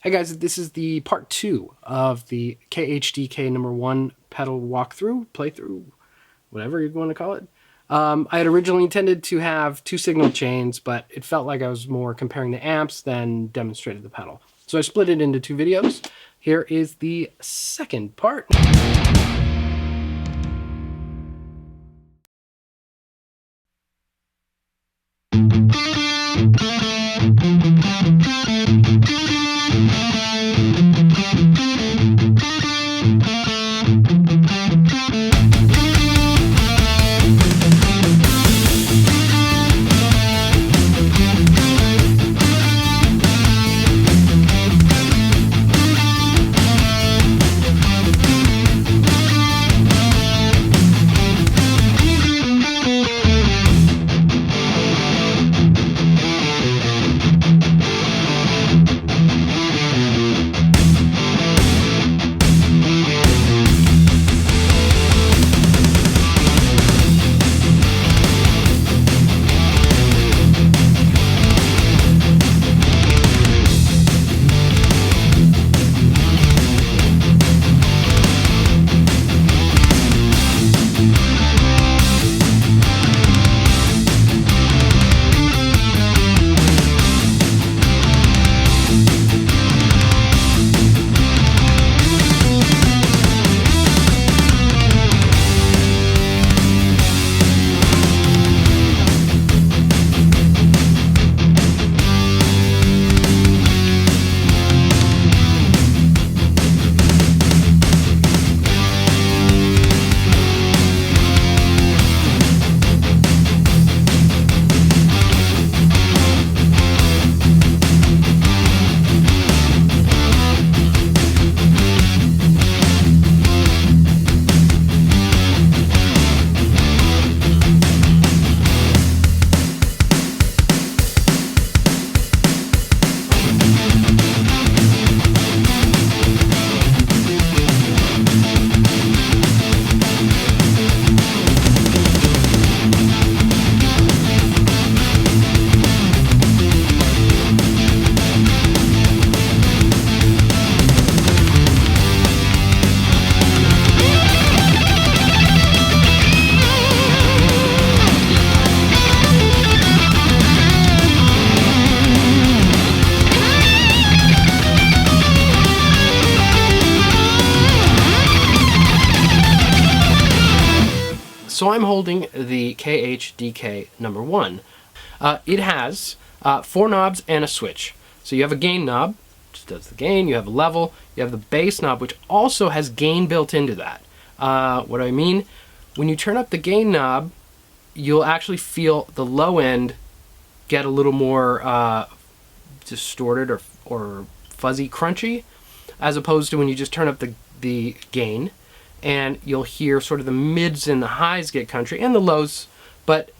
Hey guys, this is the part 2 of the KHDK No.1 pedal walkthrough, playthrough, whatever you're going to call it. I had originally intended to have 2 signal chains, but it felt like I was more comparing the amps than demonstrated the pedal. So I split it into 2 videos. Here is the second part. So I'm holding the KHDK No.1. It has 4 knobs and a switch. So you have a gain knob, which does the gain. You have a level. You have the bass knob, which also has gain built into that. What do I mean? When you turn up the gain knob, you'll actually feel the low end get a little more distorted or fuzzy, crunchy, as opposed to when you just turn up the gain. And you'll hear sort of the mids and the highs get country, and the lows, but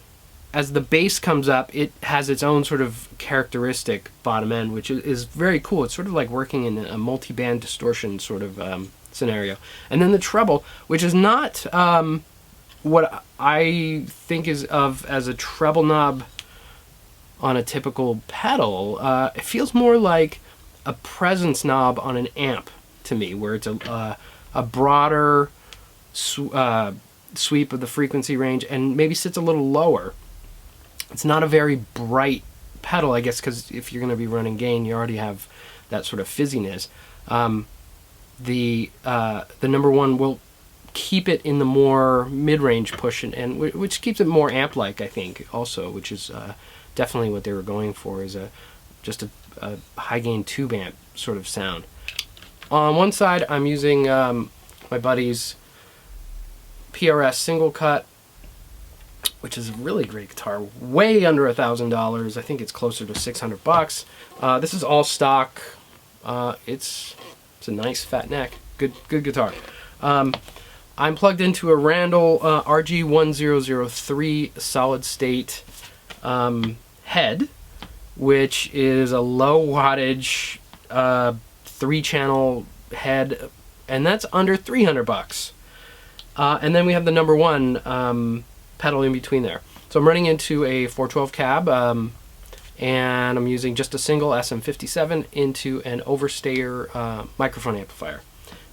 as the bass comes up, it has its own sort of characteristic bottom end, which is very cool. It's sort of like working in a multi-band distortion sort of scenario. And then the treble, which is not what I think is of as a treble knob on a typical pedal. It feels more like a presence knob on an amp to me, where it's a broader sweep of the frequency range and maybe sits a little lower. It's not a very bright pedal, I guess, because if you're going to be running gain, you already have that sort of fizziness. The No.1 will keep it in the more mid-range push, and which keeps it more amp-like, I think, also, which is definitely what they were going for, is just a high-gain tube amp sort of sound. On one side, I'm using my buddy's PRS single cut, which is a really great guitar, way under $1,000. I think it's closer to $600. This is all stock. It's a nice fat neck, good guitar. I'm plugged into a Randall RG1003 solid state head, which is a low wattage 3-channel head, and that's under $300. And then we have the No.1 pedal in between there. So I'm running into a 412 cab. and I'm using just a single SM57 into an overstayer microphone amplifier,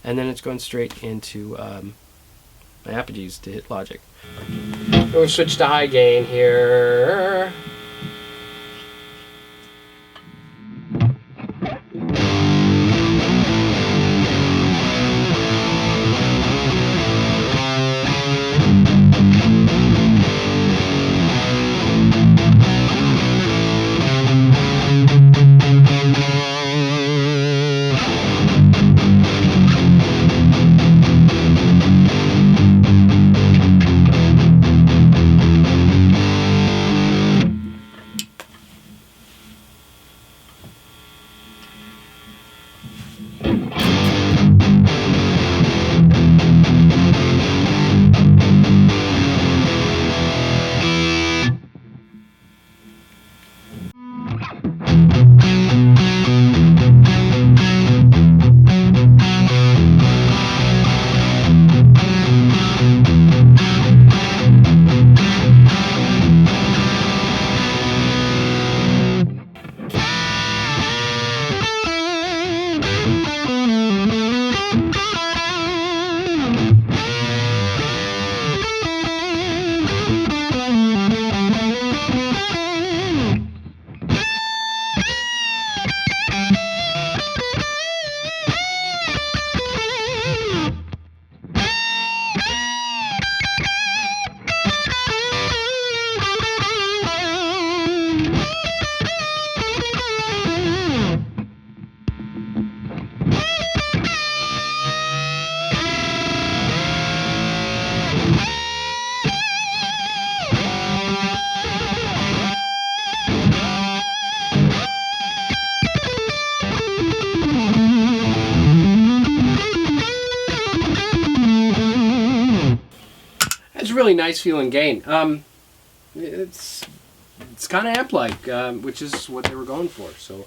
and then it's going straight into my Apogees to hit Logic. We'll switch to high gain here. Really nice feeling gain. It's kind of amp-like, which is what they were going for. So